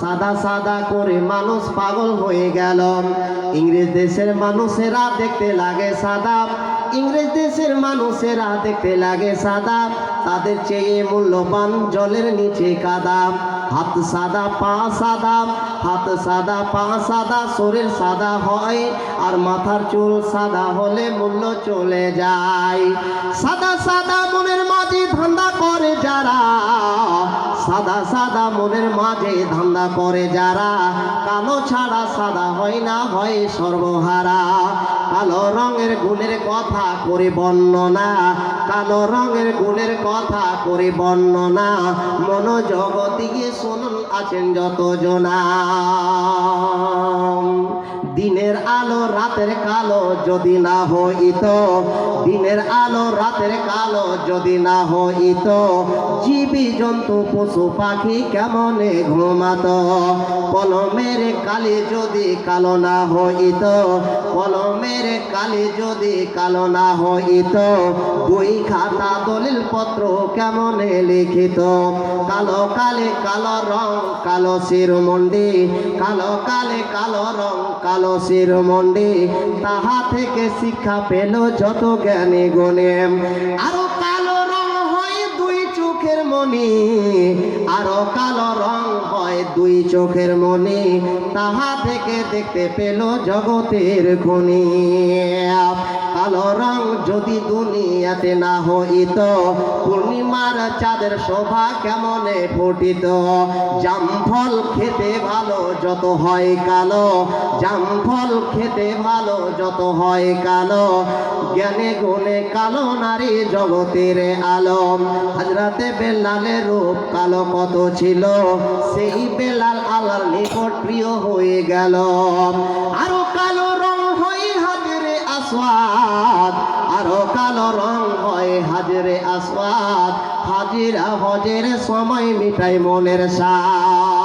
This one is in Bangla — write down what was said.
সাদা সাদা করে মানুষ পাগল হয়ে গেল। ইংরেজ দেশের মানুষেরা দেখতে লাগে সাদা, ইংরেজ দেশের মানুষেরা দেখতে লাগে সাদা, তাদের চেয়ে মূল্যবান জলের নিচে কাদা। হাত সাদা পা সাদা, হাত সাদা পা সাদা, শরীর সাদা হয়, আর মাথার চুল সাদা হলে মূল্য চলে যায়। সাদা সাদা মনের মাঝে ধান্দা করে যারা, সাদা সাদা মনের মাঝে ধান্দা করে যারা, কালো ছাড়া সাদা হয় না, হয় সর্বহারা। কালো রঙের গুণের কথা করে বর্ণনা, কালো রঙের গুণের কথা করে বর্ণনা, মনোযোগ দিয়ে শুনুন আছেন যত জনা। দিনের আলো রাতের কালো যদি না হইত, দিনের আলো রাতের কালো যদি না হইত, জীবী জন্তু পশু পাখি কেমনে ঘুমাত। কলমের কালি যদি কালো না হইত, কলমের কালি যদি কালো না হইত, বই খাতা দলিল পত্র কেমনে লিখিত। কালো কালে কালো রং কালো শিরোমণ্ডি, কালো কালে কালো রং কালো শিরোমণ্ডি, তাহা থেকে শিক্ষা পেল যত জ্ঞানী গুণী। আরো কালো রং হয় দুই চোখের মণি, আরো কালো রং হয় দুই চোখের মণি, তাহা থেকে দেখতে পেল জগতের খনি। কালো রং যদি দুনিয়াতে না হইত, পূর্ণিমার চাঁদের শোভা কেমনে ফুটিত। জামফল খেতে ভালো যত হয় কালো, জামফল খেতে ভালো যত হয় কালো, জ্ঞানে গুণে কালো নারী জগতের আলো। হযরতে বেলালের রূপ কালো কত ছিল, সেই বেলাল আল্লাহর নিকট প্রিয় হয়ে গেল। আরো কালো রং হয় হাজরে আসওয়াদ, আরো কালো রং হয় হাজরে আসওয়াদ, হাজিরা হজের সময় মিটাই মনের স্বাদ।